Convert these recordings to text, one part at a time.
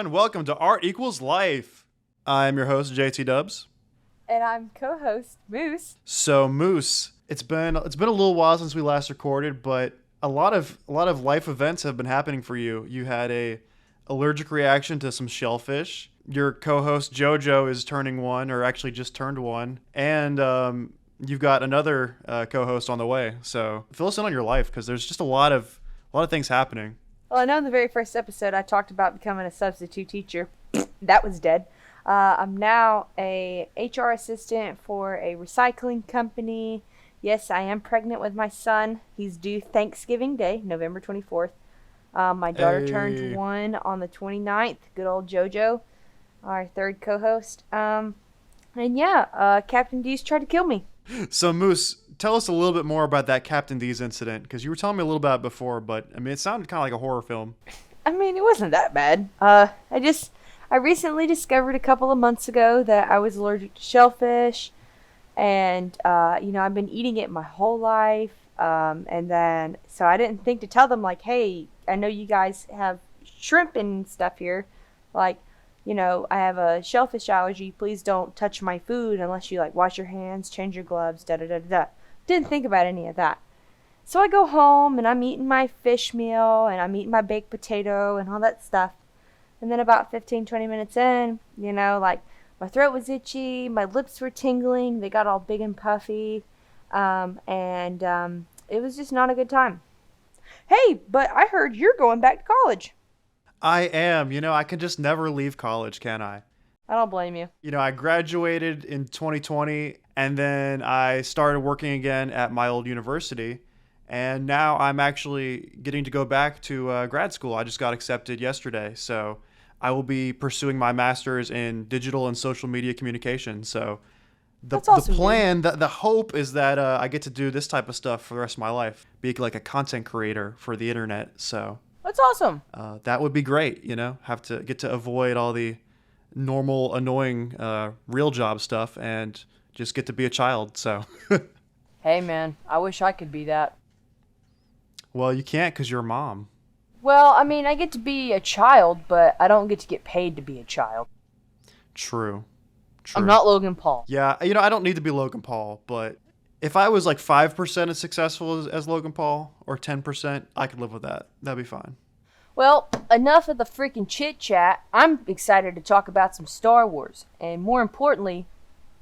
Welcome to Art Equals Life. I'm your host, JT Dubs. And I'm co-host, Moose. So, Moose, it's been a little while since we last recorded, but a lot of life events have been happening for you. You had a allergic reaction to some shellfish. Your co-host, JoJo, is turning one, or actually just turned one. And you've got another co-host on the way. So, fill us in on your life, because there's just a lot of things happening. Well, I know in the very first episode I talked about becoming a substitute teacher. That was dead. I'm now a HR assistant for a recycling company. Yes, I am pregnant with my son. He's due Thanksgiving Day, November 24th. My daughter turns 1 on the 29th. Good old JoJo, our third co-host. And yeah, Captain D's tried to kill me. So, Moose, tell us a little bit more about that Captain D's incident, because you were telling me a little about it before, but I mean, it sounded kind of like a horror film. I mean, it wasn't that bad. I recently discovered a couple of months ago that I was allergic to shellfish, and I've been eating it my whole life, and then so I didn't think to tell them, like, hey, I know you guys have shrimp and stuff here, like, I have a shellfish allergy. Please don't touch my food unless you, like, wash your hands, change your gloves, da-da-da-da. Didn't think about any of that. So I go home, and I'm eating my fish meal, and I'm eating my baked potato and all that stuff. And then about 15, 20 minutes in, like, my throat was itchy, my lips were tingling, they got all big and puffy, and it was just not a good time. Hey, but I heard you're going back to college. I am. I can just never leave college, can I? I don't blame you. I graduated in 2020, and then I started working again at my old university, and now I'm actually getting to go back to grad school. I just got accepted yesterday, so I will be pursuing my master's in digital and social media communication. So the awesome, plan, the hope is that I get to do this type of stuff for the rest of my life, be like a content creator for the internet. So that's awesome. That would be great, have to get to avoid all the normal, annoying, real job stuff and just get to be a child. So, hey, man, I wish I could be that. Well, you can't because you're a mom. Well, I mean, I get to be a child, but I don't get paid to be a child. True. I'm not Logan Paul. Yeah, I don't need to be Logan Paul, but if I was like 5% as successful as Logan Paul, or 10%, I could live with that. That'd be fine. Well, enough of the freaking chit-chat. I'm excited to talk about some Star Wars, and more importantly,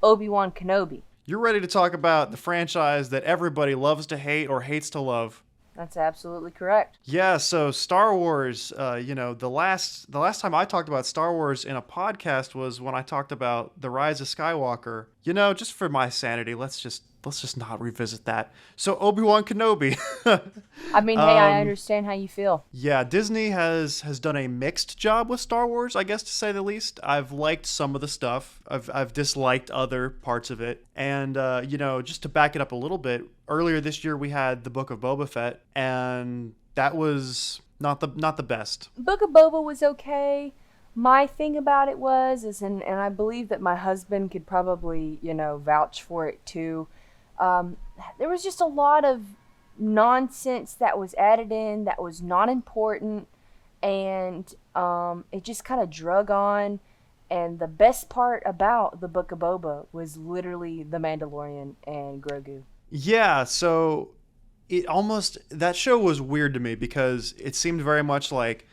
Obi-Wan Kenobi. You're ready to talk about the franchise that everybody loves to hate or hates to love. That's absolutely correct. Yeah, so Star Wars, the last time I talked about Star Wars in a podcast was when I talked about The Rise of Skywalker. Just for my sanity, let's just not revisit that. So Obi-Wan Kenobi. I mean, hey, I understand how you feel. Yeah, Disney has done a mixed job with Star Wars, I guess, to say the least. I've liked some of the stuff. I've disliked other parts of it. And just to back it up a little bit, earlier this year we had the Book of Boba Fett, and that was not the best. Book of Boba was okay. My thing about it was, and I believe that my husband could probably, vouch for it too. There was just a lot of nonsense that was added in that was not important, and it just kind of drug on. And the best part about the Book of Boba was literally the Mandalorian and Grogu. Yeah, so that show was weird to me because it seemed very much like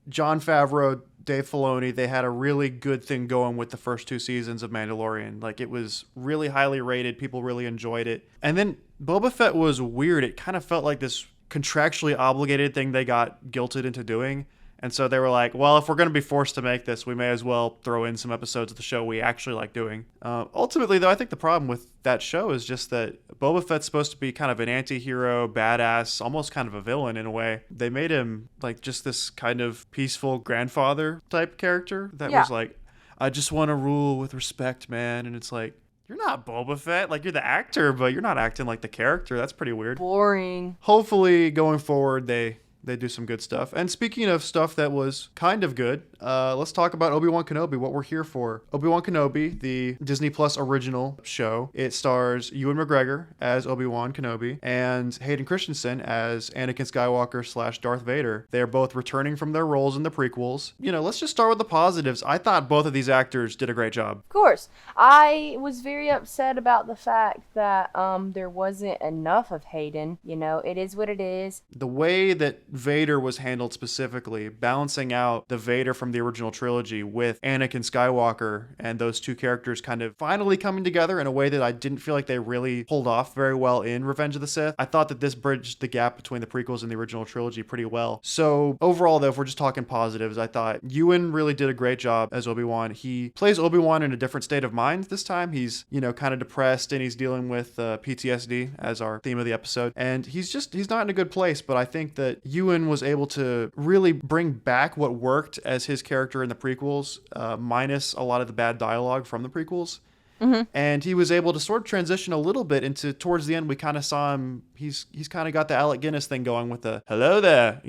Jon Favreau, Dave Filoni, they had a really good thing going with the first 2 seasons of Mandalorian. Like, it was really highly rated. People really enjoyed it. And then Boba Fett was weird. It kind of felt like this contractually obligated thing they got guilted into doing. And so they were like, well, if we're going to be forced to make this, we may as well throw in some episodes of the show we actually like doing. Ultimately, though, I think the problem with that show is just that Boba Fett's supposed to be kind of an anti-hero, badass, almost kind of a villain in a way. They made him like just this kind of peaceful grandfather type character that was like, I just want to rule with respect, man. And it's like, you're not Boba Fett. Like, you're the actor, but you're not acting like the character. That's pretty weird. Boring. Hopefully, going forward, they They do some good stuff. And speaking of stuff that was kind of good, let's talk about Obi-Wan Kenobi, what we're here for. Obi-Wan Kenobi, the Disney Plus original show. It stars Ewan McGregor as Obi-Wan Kenobi and Hayden Christensen as Anakin Skywalker / Darth Vader. They're both returning from their roles in the prequels. Let's just start with the positives. I thought both of these actors did a great job. Of course. I was very upset about the fact that there wasn't enough of Hayden. It is what it is. The way that Vader was handled specifically, balancing out the Vader from the original trilogy with Anakin Skywalker and those two characters kind of finally coming together in a way that I didn't feel like they really pulled off very well in Revenge of the Sith. I thought that this bridged the gap between the prequels and the original trilogy pretty well. So overall, though, if we're just talking positives, I thought Ewan really did a great job as Obi-Wan. He plays Obi-Wan in a different state of mind this time. He's, kind of depressed and he's dealing with PTSD as our theme of the episode. And he's not in a good place, but I think that Ewan was able to really bring back what worked as his character in the prequels, minus a lot of the bad dialogue from the prequels. Mm-hmm. And he was able to sort of transition a little bit into, towards the end, we kind of saw him, he's kind of got the Alec Guinness thing going with the, hello there,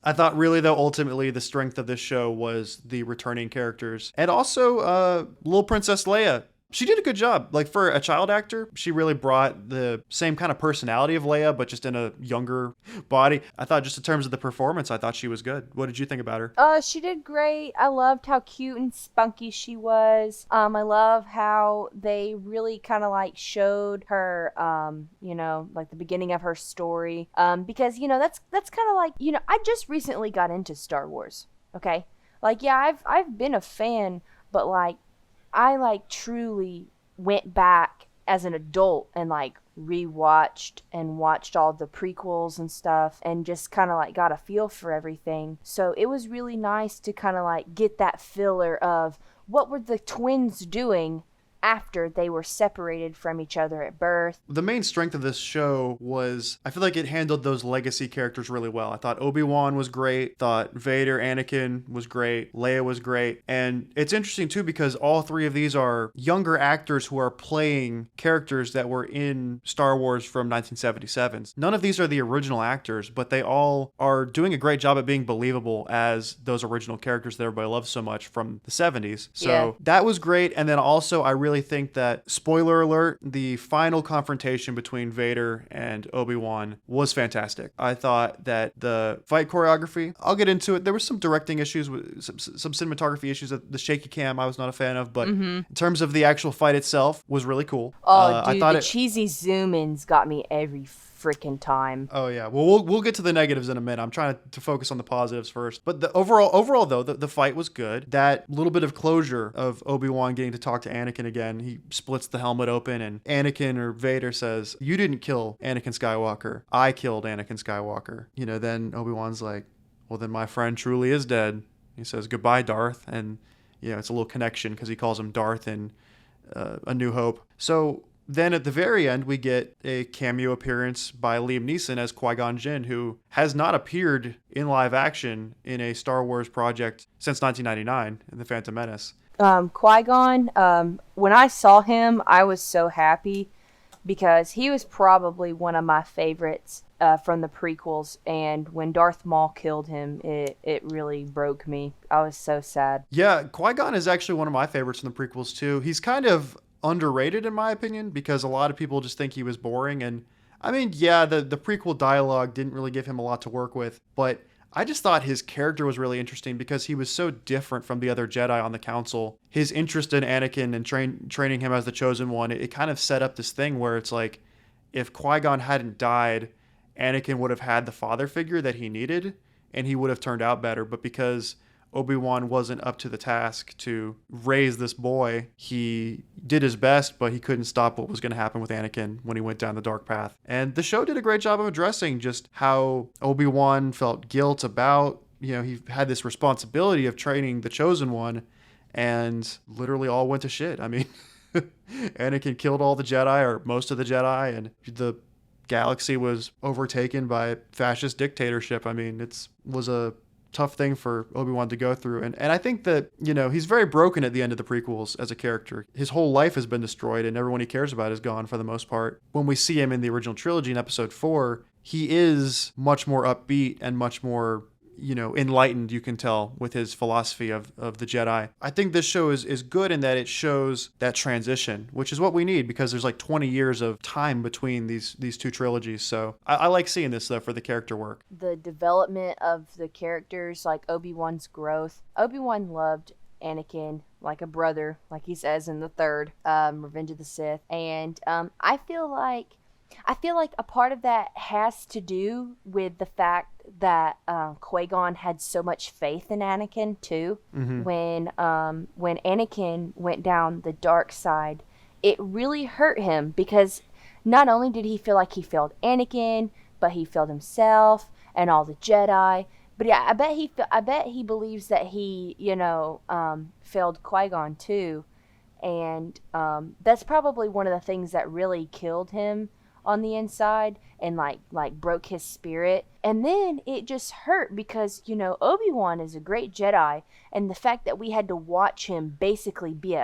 I thought really, though, ultimately the strength of this show was the returning characters. And also, little Princess Leia. She did a good job. Like, for a child actor, she really brought the same kind of personality of Leia, but just in a younger body. I thought just in terms of the performance, I thought she was good. What did you think about her? She did great. I loved how cute and spunky she was. I love how they really kind of like showed her, like the beginning of her story. Because, that's kind of like, I just recently got into Star Wars. Okay. Like, yeah, I've been a fan, but like, I truly went back as an adult and rewatched and watched all the prequels and stuff and just kind of got a feel for everything. So it was really nice to kind of get that filler of what were the twins doing after they were separated from each other at birth. The main strength of this show was, I feel like it handled those legacy characters really well. I thought Obi-Wan was great, thought Vader, Anakin was great, Leia was great. And it's interesting too because all three of these are younger actors who are playing characters that were in Star Wars from 1977. None of these are the original actors, but they all are doing a great job at being believable as those original characters that everybody loves so much from the 70s. So That was great. And then also I really think that, spoiler alert, the final confrontation between Vader and Obi-Wan was fantastic. I thought that the fight choreography, I'll get into it. There were some directing issues, with some cinematography issues. The shaky cam I was not a fan of, but in terms of the actual fight itself, was really cool. Oh, dude, the cheesy zoom-ins got me every freaking time. Oh yeah. Well, we'll get to the negatives in a minute. I'm trying to focus on the positives first. But the overall though, the fight was good. That little bit of closure of Obi-Wan getting to talk to Anakin again. He splits the helmet open and Anakin or Vader says, "You didn't kill Anakin Skywalker. I killed Anakin Skywalker." Then Obi-Wan's like, "Well, then my friend truly is dead." He says, "Goodbye, Darth." And it's a little connection because he calls him Darth in A New Hope. So then at the very end, we get a cameo appearance by Liam Neeson as Qui-Gon Jinn, who has not appeared in live action in a Star Wars project since 1999 in The Phantom Menace. Qui-Gon, when I saw him, I was so happy because he was probably one of my favorites from the prequels. And when Darth Maul killed him, it really broke me. I was so sad. Yeah, Qui-Gon is actually one of my favorites from the prequels, too. He's kind of underrated in my opinion because a lot of people just think he was boring, and I mean, yeah, the prequel dialogue didn't really give him a lot to work with, but I just thought his character was really interesting because he was so different from the other Jedi on the council. His interest in Anakin and training him as the chosen one, it kind of set up this thing where it's like, if Qui-Gon hadn't died, Anakin would have had the father figure that he needed and he would have turned out better. But because Obi-Wan wasn't up to the task to raise this boy, he did his best, but he couldn't stop what was going to happen with Anakin when he went down the dark path. And the show did a great job of addressing just how Obi-Wan felt guilt about, he had this responsibility of training the chosen one, and literally all went to shit. I mean, Anakin killed all the Jedi, or most of the Jedi, and the galaxy was overtaken by fascist dictatorship. I mean, was a tough thing for Obi-Wan to go through. And I think that, he's very broken at the end of the prequels as a character. His whole life has been destroyed and everyone he cares about is gone for the most part. When we see him in the original trilogy in episode 4, he is much more upbeat and much more, enlightened, you can tell, with his philosophy of the Jedi. I think this show is good in that it shows that transition, which is what we need because there's like 20 years of time between these two trilogies. So I like seeing this, though, for the character work. The development of the characters, like Obi-Wan's growth. Obi-Wan loved Anakin like a brother, like he says in the third Revenge of the Sith. And I feel like a part of that has to do with the fact that Qui-Gon had so much faith in Anakin too. Mm-hmm. When Anakin went down the dark side, it really hurt him because not only did he feel like he failed Anakin, but he failed himself and all the Jedi. But yeah, I bet he believes that he, failed Qui-Gon too, and that's probably one of the things that really killed him on the inside and like broke his spirit. And then it just hurt because Obi-Wan is a great Jedi, and the fact that we had to watch him basically be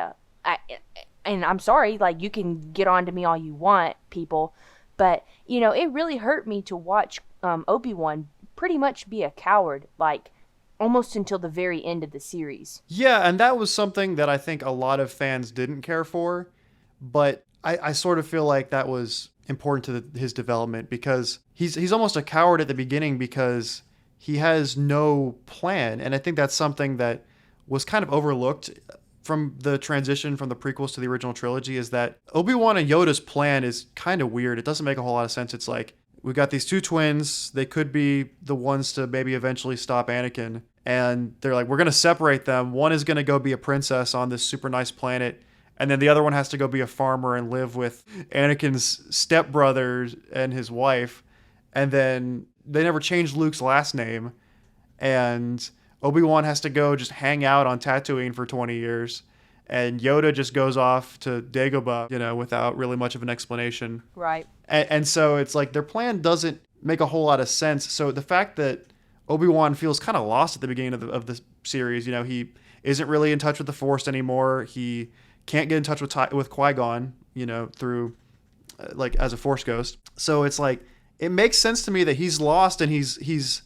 and I'm sorry, like, you can get on to me all you want, people, but it really hurt me to watch Obi-Wan pretty much be a coward, like almost until the very end of the series. Yeah, and that was something that I think a lot of fans didn't care for, but I sort of feel like that was important to his development because he's almost a coward at the beginning because he has no plan, and I think that's something that was kind of overlooked from the transition from the prequels to the original trilogy, is that Obi-Wan and Yoda's plan is kind of weird. It doesn't make a whole lot of sense. It's like, we got these two twins. They could be the ones to maybe eventually stop Anakin. And they're like, we're going to separate them. One is going to go be a princess on this super nice planet. And then the other one has to go be a farmer and live with Anakin's stepbrother and his wife. And then they never changed Luke's last name. And Obi-Wan has to go just hang out on Tatooine for 20 years. And Yoda just goes off to Dagobah, without really much of an explanation. Right. And so it's like their plan doesn't make a whole lot of sense. So the fact that Obi-Wan feels kind of lost at the beginning of the series, he isn't really in touch with the Force anymore. He can't get in touch with Qui-Gon, through like as a Force ghost. So it's like it makes sense to me that he's lost and he's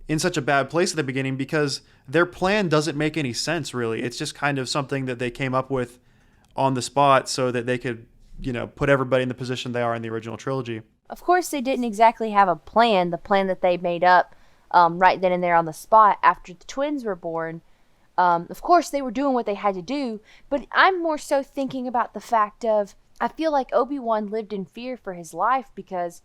in such a bad place at the beginning because their plan doesn't make any sense, really. It's just kind of something that they came up with on the spot so that they could, put everybody in the position they are in the original trilogy. Of course, they didn't exactly have a plan, the plan that they made up right then and there on the spot after the twins were born. Of course, they were doing what they had to do, but I'm more so thinking about the fact of, I feel like Obi-Wan lived in fear for his life because,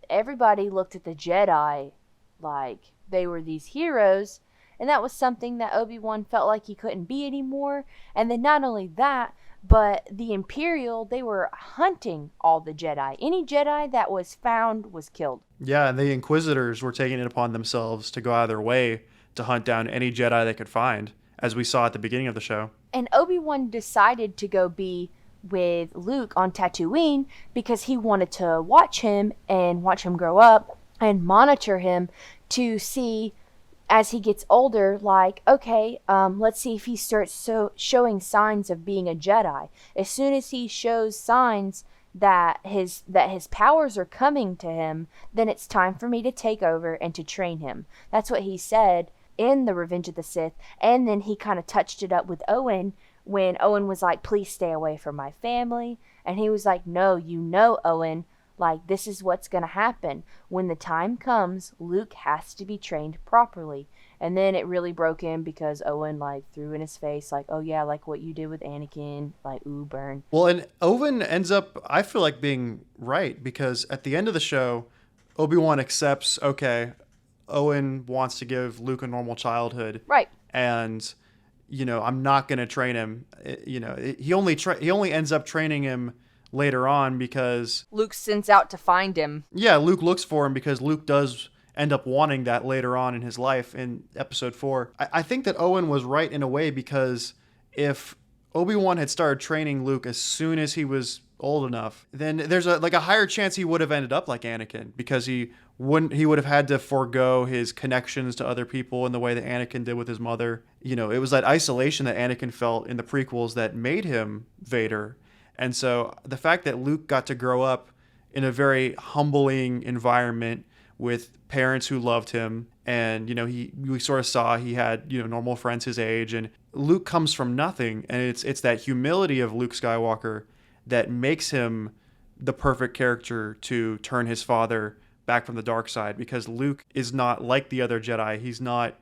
everybody looked at the Jedi like they were these heroes, and that was something that Obi-Wan felt like he couldn't be anymore. And then not only that, but the Imperial, they were hunting all the Jedi. Any Jedi that was found was killed. Yeah, and the Inquisitors were taking it upon themselves to go out of their way to hunt down any Jedi they could find, as we saw at the beginning of the show. And Obi-Wan decided to go be with Luke on Tatooine because he wanted to watch him and watch him grow up and monitor him to see as he gets older, like, okay, let's see if he starts showing signs of being a Jedi. As soon as he shows signs that his powers are coming to him, then it's time for me to take over and to train him. That's what he said in the Revenge of the Sith. And then he kind of touched it up with Owen when Owen was like, please stay away from my family. And he was like, no, Owen, like, this is what's going to happen. When the time comes, Luke has to be trained properly. And then it really broke him because Owen, like, threw in his face, like, oh, yeah, like what you did with Anakin, like, ooh, burn. Well, and Owen ends up, I feel like, being right because at the end of the show, Obi-Wan accepts, okay, Owen wants to give Luke a normal childhood. Right. And, I'm not going to train him. He only ends up training him later on because Luke sends out to find him. Yeah, Luke looks for him because Luke does end up wanting that later on in his life in episode 4. I think that Owen was right in a way because if Obi-Wan had started training Luke as soon as he was old enough, then there's a higher chance he would have ended up like Anakin because he would have had to forego his connections to other people in the way that Anakin did with his mother. It was that isolation that Anakin felt in the prequels that made him Vader. And so the fact that Luke got to grow up in a very humbling environment with parents who loved him. And, we sort of saw he had, normal friends his age. And Luke comes from nothing. And it's that humility of Luke Skywalker that makes him the perfect character to turn his father back from the dark side, because Luke is not like the other Jedi. He's not,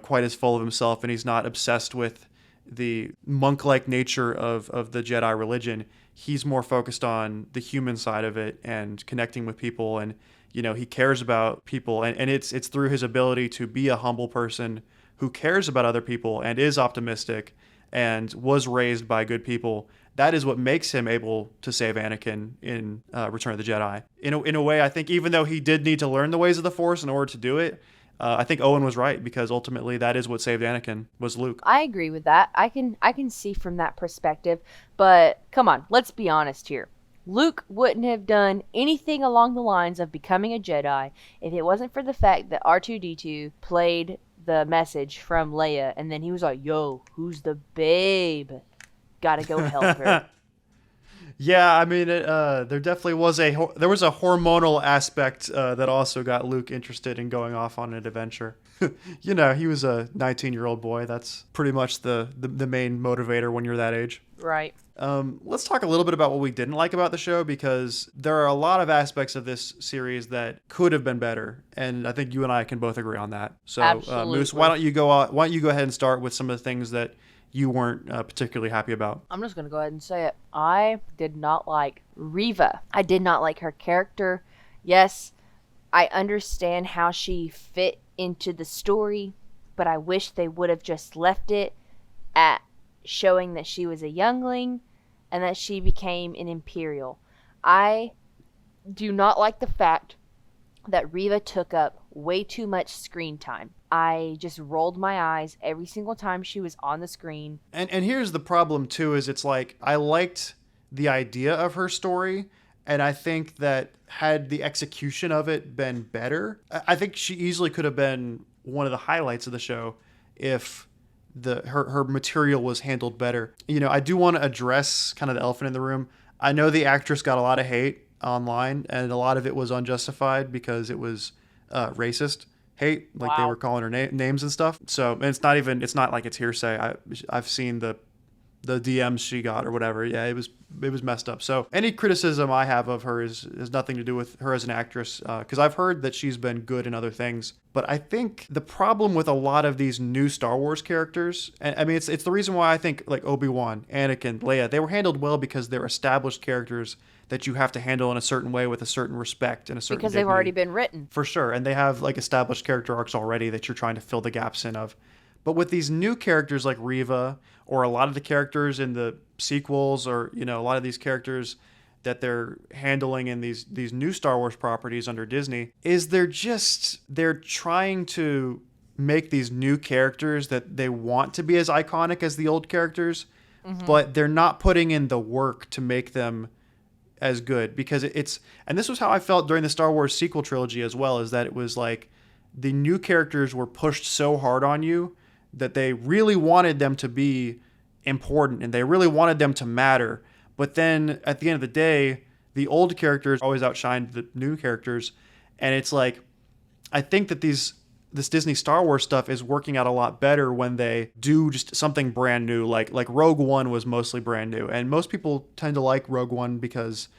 quite as full of himself, and he's not obsessed with the monk-like nature of the Jedi religion. He's more focused on the human side of it and connecting with people, and he cares about people, and it's through his ability to be a humble person who cares about other people and is optimistic and was raised by good people. That is what makes him able to save Anakin in Return of the Jedi. In a way, I think even though he did need to learn the ways of the Force in order to do it, I think Owen was right, because ultimately that is what saved Anakin, was Luke. I agree with that. I can see from that perspective, but come on, let's be honest here. Luke wouldn't have done anything along the lines of becoming a Jedi if it wasn't for the fact that R2-D2 played the message from Leia, and then he was like, "Yo, who's the babe? Gotta go help her." Yeah, I mean, there definitely was a hormonal aspect that also got Luke interested in going off on an adventure. He was a 19-year-old boy. That's pretty much the main motivator when you're that age. Right. Let's talk a little bit about what we didn't like about the show, because there are a lot of aspects of this series that could have been better, and I think you and I can both agree on that. So, Moose, why don't you go ahead and start with some of the things that you weren't particularly happy about? I'm just going to go ahead and say it. I did not like Reva. I did not like her character. Yes, I understand how she fit into the story, but I wish they would have just left it at showing that she was a youngling and that she became an Imperial. I do not like the fact that Reva took up way too much screen time. I just rolled my eyes every single time she was on the screen. And here's the problem too, is it's like, I liked the idea of her story, and I think that had the execution of it been better, I think she easily could have been one of the highlights of the show if her material was handled better. I do want to address kind of the elephant in the room. I know the actress got a lot of hate online, and a lot of it was unjustified because it was racist hate. Like, wow. They were calling her names and stuff. So, and it's not like it's hearsay. I've seen the DMs she got or whatever. Yeah, it was messed up. So any criticism I have of her has nothing to do with her as an actress, because I've heard that she's been good in other things. But I think the problem with a lot of these new Star Wars characters, and I mean, it's the reason why I think like Obi-Wan, Anakin, Leia, they were handled well because they're established characters that you have to handle in a certain way with a certain respect and a certain because dignity. They've already been written. For sure. And they have like established character arcs already that you're trying to fill the gaps in of. But with these new characters like Reva, or a lot of the characters in the sequels, or a lot of these characters that they're handling in these new Star Wars properties under Disney, is they're trying to make these new characters that they want to be as iconic as the old characters, mm-hmm. but they're not putting in the work to make them as good, because and this was how I felt during the Star Wars sequel trilogy as well, is that it was like the new characters were pushed so hard on you that they really wanted them to be important and they really wanted them to matter. But then at the end of the day, the old characters always outshined the new characters. And it's like, I think that this Disney Star Wars stuff is working out a lot better when they do just something brand new. Like Rogue One was mostly brand new. And most people tend to like Rogue One because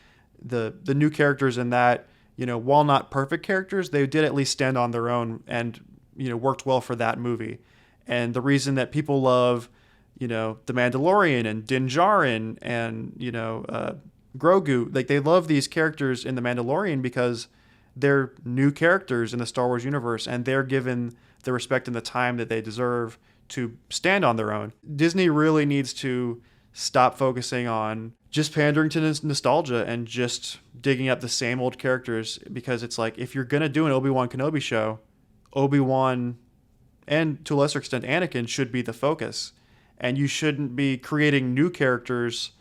the new characters in that, while not perfect characters, they did at least stand on their own and, worked well for that movie. And the reason that people love, The Mandalorian and Din Djarin and, Grogu, like they love these characters in The Mandalorian because they're new characters in the Star Wars universe, and they're given the respect and the time that they deserve to stand on their own. Disney really needs to stop focusing on just pandering to nostalgia and just digging up the same old characters, because it's like, if you're going to do an Obi-Wan Kenobi show, Obi-Wan and to a lesser extent Anakin should be the focus, and you shouldn't be creating new characters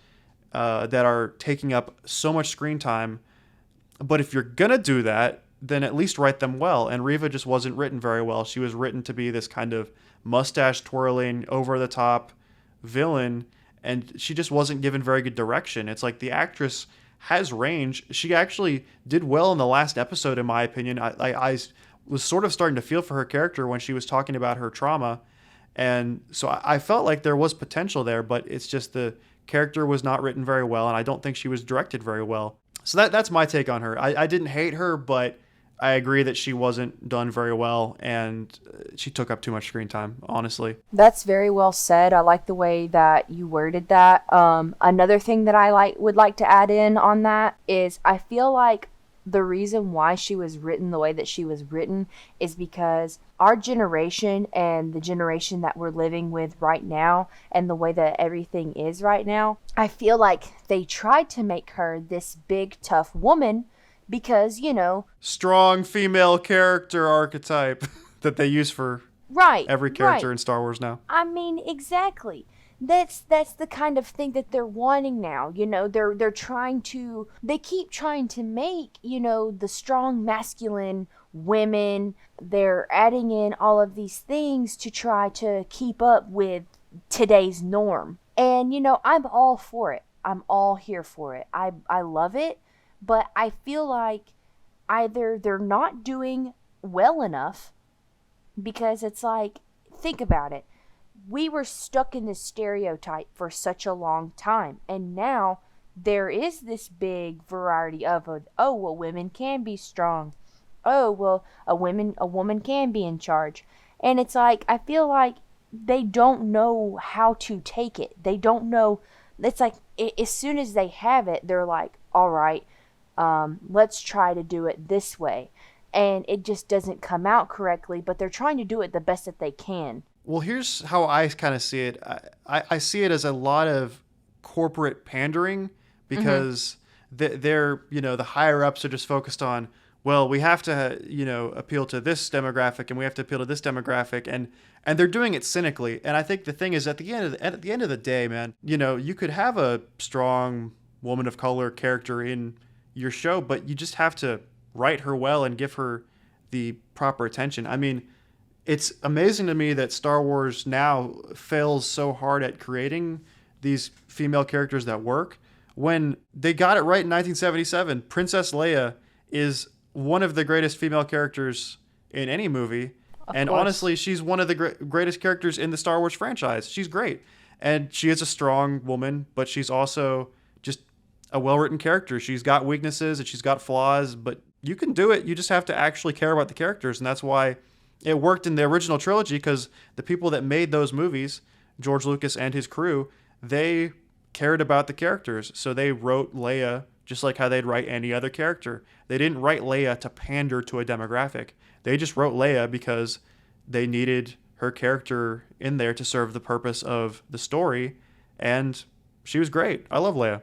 that are taking up so much screen time. But if you're gonna do that, then at least write them well. And Reva just wasn't written very well. She was written to be this kind of mustache twirling, over the top villain, and she just wasn't given very good direction. It's like the actress has range. She actually did well in the last episode, in my opinion. I was sort of starting to feel for her character when she was talking about her trauma. And so I felt like there was potential there, but it's just the character was not written very well, and I don't think she was directed very well. So that's my take on her. I didn't hate her, but I agree that she wasn't done very well, and she took up too much screen time, honestly. That's very well said. I like the way that you worded that. Another thing that I would like to add in on that is I feel like the reason why she was written the way that she was written is because our generation and the generation that we're living with right now and the way that everything is right now, I feel like they tried to make her this big, tough woman because, strong female character archetype that they use for every character in Star Wars now. I mean, exactly. That's the kind of thing that they're wanting now. They keep trying to make, the strong masculine women. They're adding in all of these things to try to keep up with today's norm. And, I'm all for it. I'm all here for it. I love it, but I feel like either they're not doing well enough, because it's like, think about it. We were stuck in this stereotype for such a long time, and now there is this big variety of women can be strong. A woman can be in charge. And it's like, I feel like they don't know how to take it. They don't know. It's like, as soon as they have it, they're like, all right, let's try to do it this way. And it just doesn't come out correctly, but they're trying to do it the best that they can. Well, here's how I kind of see it. I see it as a lot of corporate pandering because they're, the higher ups are just focused on, well, we have to, appeal to this demographic and we have to appeal to this demographic. And they're doing it cynically. And I think the thing is at the end of the day, man, you could have a strong woman of color character in your show, but you just have to write her well and give her the proper attention. I mean, it's amazing to me that Star Wars now fails so hard at creating these female characters that work. When they got it right in 1977, Princess Leia is one of the greatest female characters in any movie. And honestly, she's one of the greatest characters in the Star Wars franchise. She's great. And she is a strong woman, but she's also just a well-written character. She's got weaknesses and she's got flaws, but you can do it. You just have to actually care about the characters. And that's why it worked in the original trilogy, because the people that made those movies, George Lucas and his crew, they cared about the characters. So they wrote Leia just like how they'd write any other character. They didn't write Leia to pander to a demographic. They just wrote Leia because they needed her character in there to serve the purpose of the story. And she was great. I love Leia.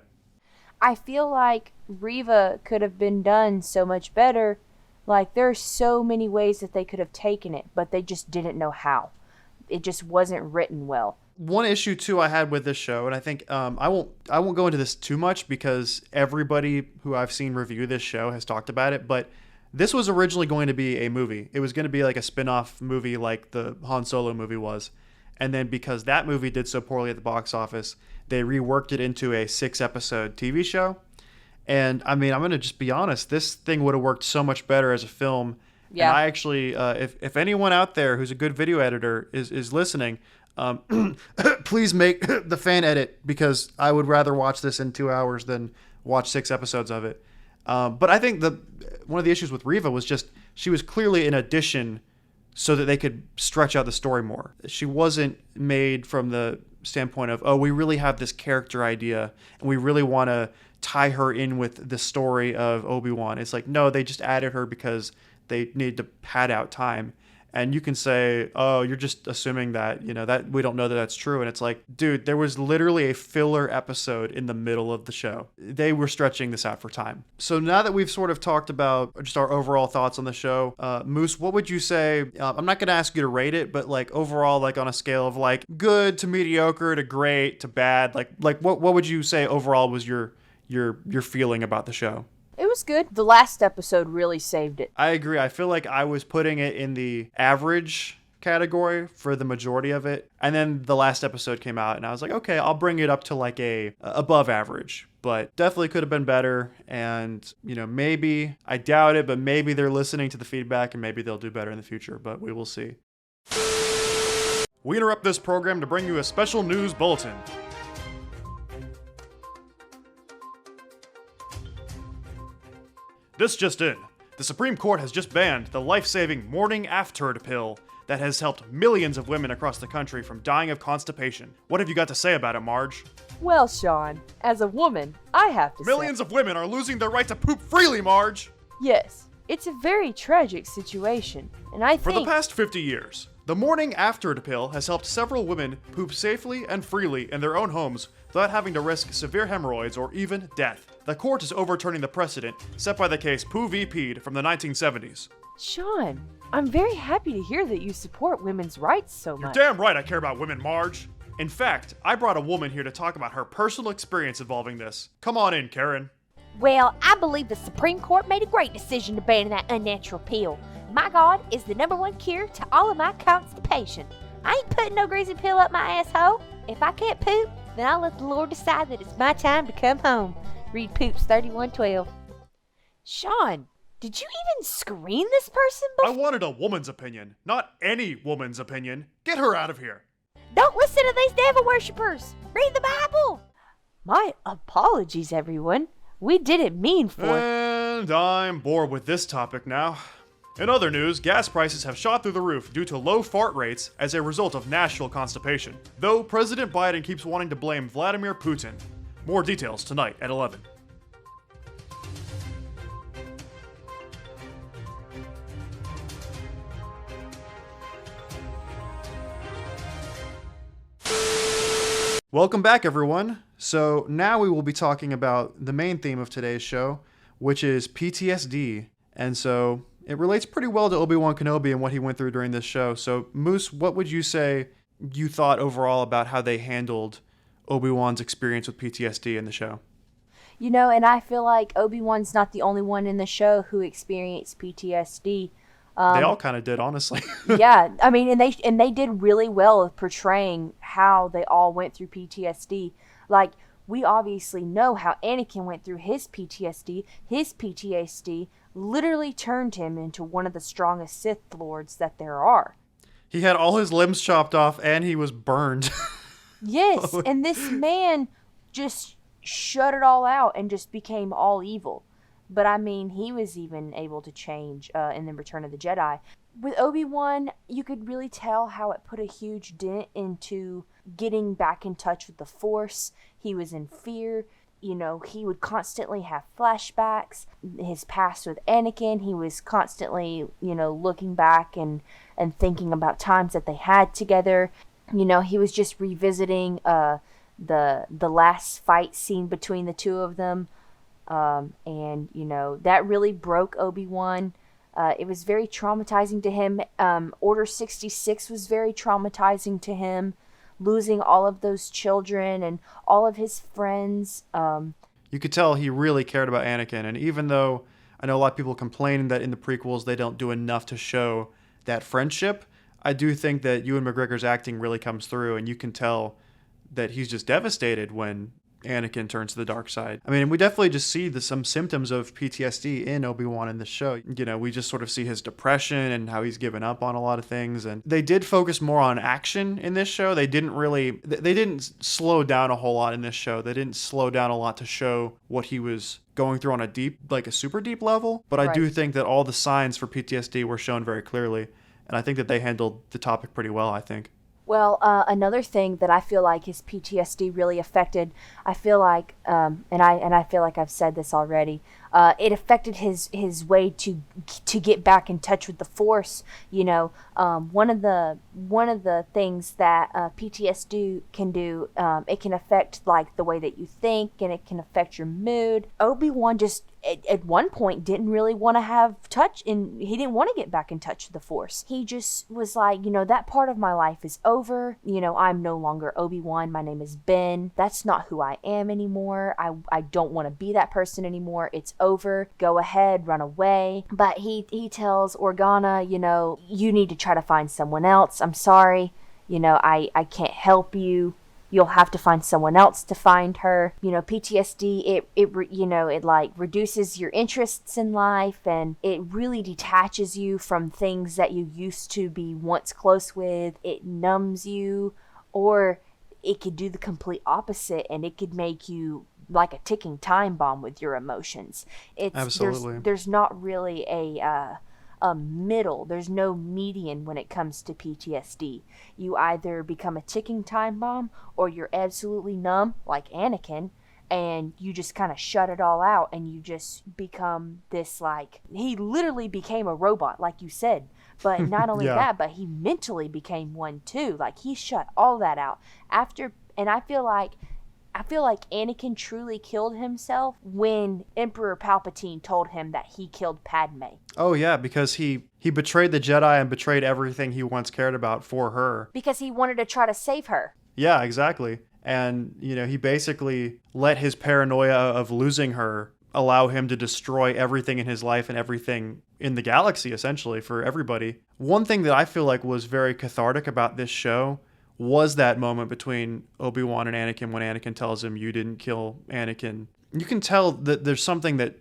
I feel like Reva could have been done so much better. Like, there's so many ways that they could have taken it, but they just didn't know how. It just wasn't written well. One issue too I had with this show, and I think I won't go into this too much because everybody who I've seen review this show has talked about it, but this was originally going to be a movie. It was going to be like a spin-off movie like the Han Solo movie was. And then because that movie did so poorly at the box office, they reworked it into a 6-episode TV show. And I mean, I'm going to just be honest, this thing would have worked so much better as a film. Yeah. And I actually, if anyone out there who's a good video editor is listening, please make the fan edit, because I would rather watch this in 2 hours than watch 6 episodes of it. But I think one of the issues with Reva was just she was clearly an addition so that they could stretch out the story more. She wasn't made from the standpoint of, oh, we really have this character idea and we really want to tie her in with the story of Obi-Wan. It's like, no, they just added her because they need to pad out time. And you can say, oh, you're just assuming that, that we don't know that that's true. And it's like, dude, there was literally a filler episode in the middle of the show. They were stretching this out for time. So now that we've sort of talked about just our overall thoughts on the show, Moose, what would you say? I'm not going to ask you to rate it, but like overall, like on a scale of like good to mediocre to great to bad, like what would you say overall was your feeling about the show? It was good. The last episode really saved it. I agree. I feel like I was putting it in the average category for the majority of it. And then the last episode came out and I was like, okay, I'll bring it up to like a above average, but definitely could have been better. And, maybe, I doubt it, but maybe they're listening to the feedback and maybe they'll do better in the future, but we will see. We interrupt this program to bring you a special news bulletin. This just in. The Supreme Court has just banned the life-saving morning after pill that has helped millions of women across the country from dying of constipation. What have you got to say about it, Marge? Well, Sean, as a woman, I have to Millions of women are losing their right to poop freely, Marge! Yes, it's a very tragic situation, and I think... For the past 50 years, the morning after pill has helped several women poop safely and freely in their own homes without having to risk severe hemorrhoids or even death. The court is overturning the precedent set by the case Poo v. Pede from the 1970s. Sean, I'm very happy to hear that you support women's rights so much. You're damn right I care about women, Marge. In fact, I brought a woman here to talk about her personal experience involving this. Come on in, Karen. Well, I believe the Supreme Court made a great decision to ban that unnatural pill. My God is the #1 cure to all of my constipation. I ain't putting no greasy pill up my asshole. If I can't poop, then I'll let the Lord decide that it's my time to come home. Read Poops 31:12. Sean, did you even screen this person before? I wanted a woman's opinion, not any woman's opinion. Get her out of here. Don't listen to these devil worshippers. Read the Bible. My apologies, everyone. We didn't mean for... And I'm bored with this topic now. In other news, gas prices have shot through the roof due to low fart rates as a result of national constipation. Though President Biden keeps wanting to blame Vladimir Putin. More details tonight at 11. Welcome back, everyone. So now we will be talking about the main theme of today's show, which is PTSD. And so it relates pretty well to Obi-Wan Kenobi and what he went through during this show. So Moose, what would you say you thought overall about how they handled Obi-Wan's experience with PTSD in the show? You know, and I feel like Obi-Wan's not the only one in the show who experienced PTSD. They all kind of did, honestly. Yeah, I mean, and they did really well of portraying how they all went through PTSD. Like, we obviously know how Anakin went through his PTSD. His PTSD literally turned him into one of the strongest Sith Lords that there are. He had all his limbs chopped off and he was burned. Yes, and this man just shut it all out and just became all evil. But I mean, he was even able to change in the Return of the Jedi. With Obi-Wan, you could really tell how it put a huge dent into getting back in touch with the Force. He was in fear. You know, he would constantly have flashbacks. His past with Anakin, he was constantly, looking back and thinking about times that they had together. You know, he was just revisiting the last fight scene between the two of them. And that really broke Obi-Wan. It was very traumatizing to him. Order 66 was very traumatizing to him. Losing all of those children and all of his friends. You could tell he really cared about Anakin. And even though I know a lot of people complaining that in the prequels they don't do enough to show that friendship, I do think that Ewan McGregor's acting really comes through. And you can tell that he's just devastated when Anakin turns to the dark side. I mean, we definitely just see some symptoms of PTSD in Obi-Wan in this show. We just sort of see his depression and how he's given up on a lot of things. And they did focus more on action in this show. They didn't slow down a whole lot in this show. They didn't slow down a lot to show what he was going through on a super deep level. But I do think that all the signs for PTSD were shown very clearly. And I think that they handled the topic pretty well, I think. Well, another thing that I feel like his PTSD really affected, I feel like, and I feel like I've said this already, it affected his way to get back in touch with the Force. One of the things that PTSD can do, it can affect like the way that you think, and it can affect your mood. Obi-Wan just at one point didn't really want to have touch, and he didn't want to get back in touch with the Force. He just was like, that part of my life is over. I'm no longer Obi-Wan. My name is Ben. That's not who I am anymore. I don't want to be that person anymore. It's over. Go ahead, run away. But he tells Organa, you need to try to find someone else. I'm sorry. I can't help you. You'll have to find someone else to find her. PTSD, it like reduces your interests in life, and it really detaches you from things that you used to be once close with. It numbs you, or it could do the complete opposite, and it could make you like a ticking time bomb with your emotions. Absolutely. There's not really a middle. There's no median when it comes to PTSD. You either become a ticking time bomb, or you're absolutely numb, like Anakin, and you just kind of shut it all out, and you just become this, like, he literally became a robot, like you said. But not only Yeah. that, but he mentally became one too. Like, he shut all that out after. And I feel like Anakin truly killed himself when Emperor Palpatine told him that he killed Padme. Oh, yeah, because he betrayed the Jedi and betrayed everything he once cared about for her. Because he wanted to try to save her. Yeah, exactly. And, he basically let his paranoia of losing her allow him to destroy everything in his life and everything in the galaxy, essentially, for everybody. One thing that I feel like was very cathartic about this show was that moment between Obi-Wan and Anakin when Anakin tells him, "You didn't kill Anakin." You can tell that there's something that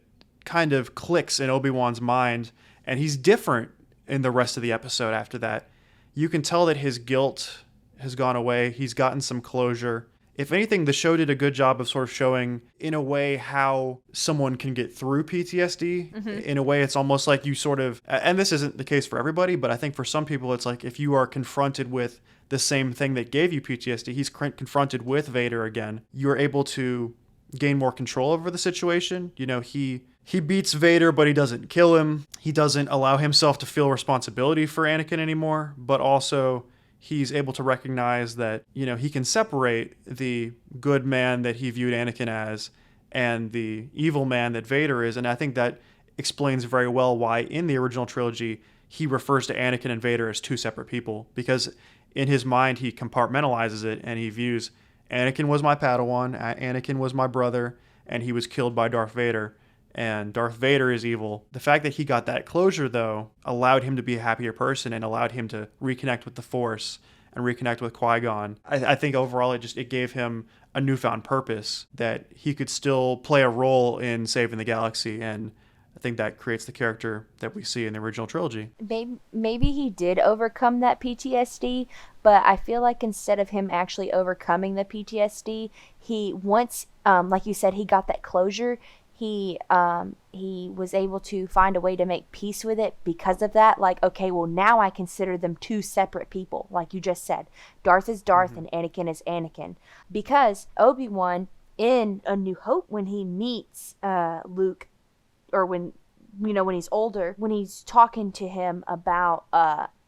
kind of clicks in Obi-Wan's mind, and he's different in the rest of the episode after that. You can tell that his guilt has gone away. He's gotten some closure. If anything, the show did a good job of sort of showing, in a way, how someone can get through PTSD. Mm-hmm. In a way, it's almost like you sort of, and this isn't the case for everybody, but I think for some people, it's like if you are confronted with the same thing that gave you PTSD, he's confronted with Vader again, you're able to gain more control over the situation. He beats Vader, but he doesn't kill him. He doesn't allow himself to feel responsibility for Anakin anymore, but also he's able to recognize that, he can separate the good man that he viewed Anakin as and the evil man that Vader is. And I think that explains very well why in the original trilogy, he refers to Anakin and Vader as two separate people, because in his mind, he compartmentalizes it and he views Anakin was my Padawan, Anakin was my brother, and he was killed by Darth Vader. And Darth Vader is evil. The fact that he got that closure, though, allowed him to be a happier person and allowed him to reconnect with the Force and reconnect with Qui-Gon. I think overall it gave him a newfound purpose that he could still play a role in saving the galaxy, and I think that creates the character that we see in the original trilogy. Maybe he did overcome that PTSD, but I feel like instead of him actually overcoming the PTSD, he once, like you said, he got that closure. He was able to find a way to make peace with it because of that. Like, okay, well, now I consider them two separate people, like you just said. Darth is Darth, and Anakin is Anakin. Because Obi-Wan, in A New Hope, when he meets Luke, or when he's older, when he's talking to him about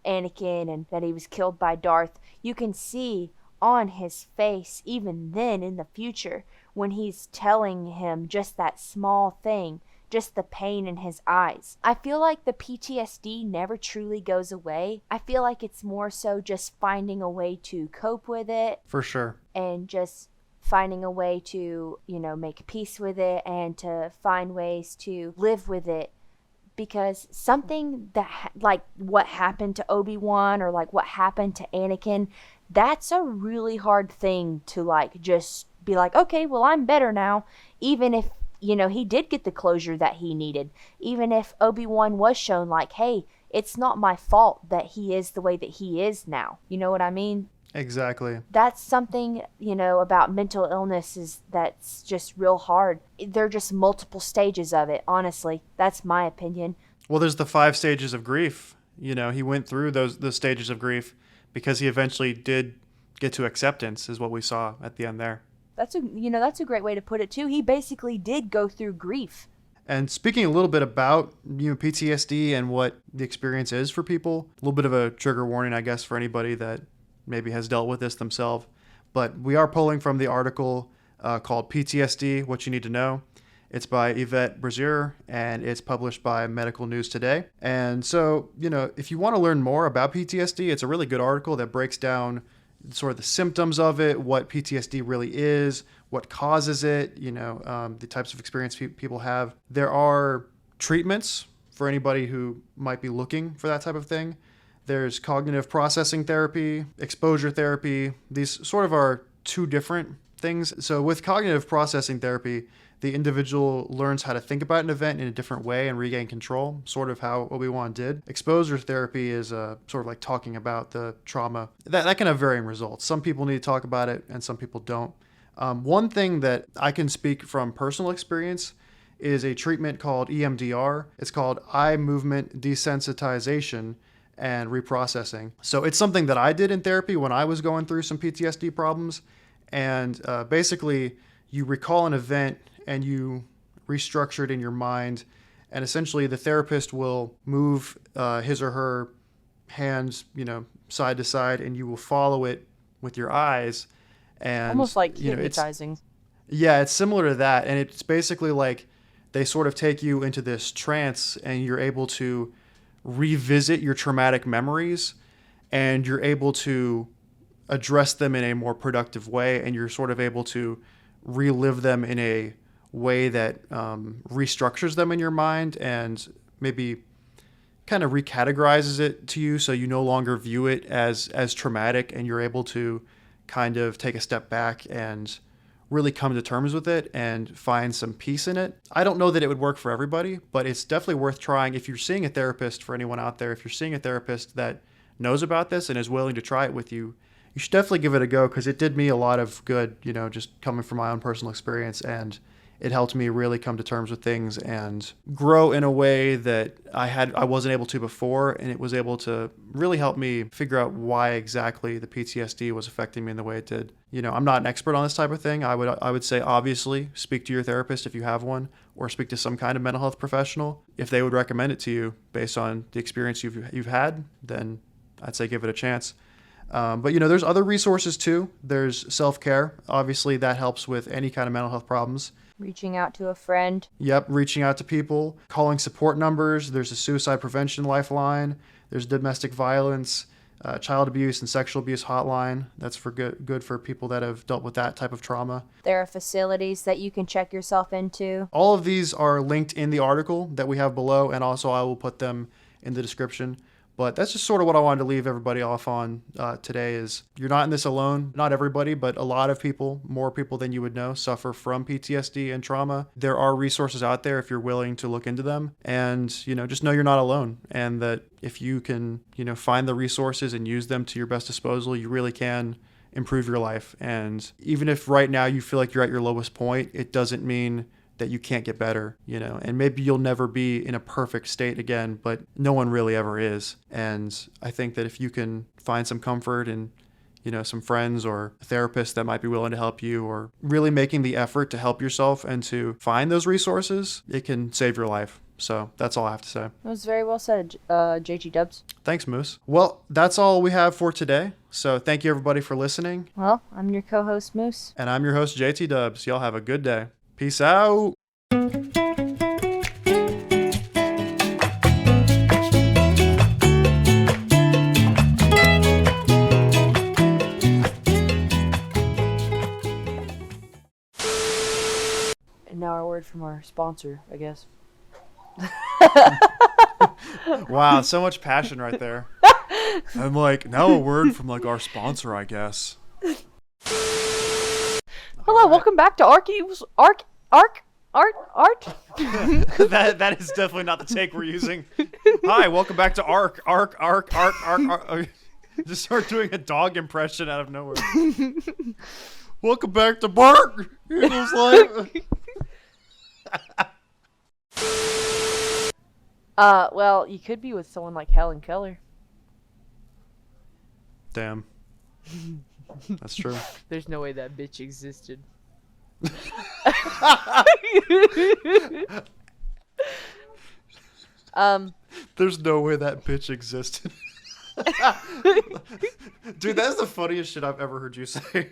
Anakin and that he was killed by Darth, you can see on his face, even then in the future, when he's telling him just that small thing, just the pain in his eyes. I feel like the PTSD never truly goes away. I feel like it's more so just finding a way to cope with it. For sure. And just finding a way to, make peace with it and to find ways to live with it. Because something that, like what happened to Obi-Wan or like what happened to Anakin, that's a really hard thing to like just be like, okay, well, I'm better now. Even if, he did get the closure that he needed. Even if Obi-Wan was shown like, hey, it's not my fault that he is the way that he is now. You know what I mean? Exactly. That's something, about mental illness that's just real hard. There are just multiple stages of it, honestly. That's my opinion. Well, there's the 5 stages of grief. He went through those stages of grief because he eventually did get to acceptance, is what we saw at the end there. That's a great way to put it too. He basically did go through grief. And speaking a little bit about PTSD and what the experience is for people, a little bit of a trigger warning, I guess, for anybody that maybe has dealt with this themselves. But we are pulling from the article called PTSD, What You Need to Know. It's by Yvette Brazier, and it's published by Medical News Today. And so, if you want to learn more about PTSD, it's a really good article that breaks down, sort of the symptoms of it, what PTSD really is, what causes it, the types of experience people have. There are treatments for anybody who might be looking for that type of thing. There's cognitive processing therapy, exposure therapy. These sort of are two different things. So with cognitive processing therapy, the individual learns how to think about an event in a different way and regain control, sort of how Obi-Wan did. Exposure therapy is sort of like talking about the trauma. That can have varying results. Some people need to talk about it and some people don't. One thing that I can speak from personal experience is a treatment called EMDR. It's called eye movement desensitization and reprocessing. So it's something that I did in therapy when I was going through some PTSD problems. And basically, you recall an event and you restructure it in your mind. And essentially, the therapist will move his or her hands, side to side, and you will follow it with your eyes. And almost like hypnotizing. Yeah, it's similar to that. And it's basically like they sort of take you into this trance and you're able to revisit your traumatic memories and you're able to address them in a more productive way, and you're sort of able to relive them in a way that restructures them in your mind and maybe kind of recategorizes it to you so you no longer view it as traumatic, and you're able to kind of take a step back and really come to terms with it and find some peace in it. I don't know that it would work for everybody, but it's definitely worth trying. If you're seeing a therapist, for anyone out there, if you're seeing a therapist that knows about this and is willing to try it with you, you should definitely give it a go, because it did me a lot of good, just coming from my own personal experience, and it helped me really come to terms with things and grow in a way that I wasn't able to before, and it was able to really help me figure out why exactly the PTSD was affecting me in the way it did. I'm not an expert on this type of thing. I would say, obviously, speak to your therapist if you have one, or speak to some kind of mental health professional. If they would recommend it to you based on the experience you've had, then I'd say give it a chance. But there's other resources too. There's self-care. Obviously, that helps with any kind of mental health problems. Reaching out to a friend. Yep, reaching out to people, calling support numbers. There's a suicide prevention lifeline. There's domestic violence, child abuse and sexual abuse hotline. That's for good for people that have dealt with that type of trauma. There are facilities that you can check yourself into. All of these are linked in the article that we have below, and also I will put them in the description. But that's just sort of what I wanted to leave everybody off on today is you're not in this alone. Not everybody, but a lot of people, more people than you would know, suffer from PTSD and trauma. There are resources out there if you're willing to look into them. And, just know you're not alone. And that if you can, find the resources and use them to your best disposal, you really can improve your life. And even if right now you feel like you're at your lowest point, it doesn't mean that you can't get better, and maybe you'll never be in a perfect state again, but no one really ever is. And I think that if you can find some comfort in, some friends or a therapist that might be willing to help you, or really making the effort to help yourself and to find those resources, it can save your life. So that's all I have to say. That was very well said, JG Dubs. Thanks, Moose. Well, that's all we have for today. So thank you everybody for listening. Well, I'm your co-host, Moose. And I'm your host, JT Dubs. Y'all have a good day. Peace out. And now our word from our sponsor, I guess. Wow, so much passion right there. I'm like, now a word from our sponsor, I guess. Hello, welcome back to Art. That is definitely not the take we're using. Hi, welcome back to Ark. Just start doing a dog impression out of nowhere. Welcome back to Bark. Eagles Life. Well, you could be with someone like Helen Keller. Damn. That's true. There's no way that bitch existed. There's no way that bitch existed. Dude, that's the funniest shit I've ever heard you say.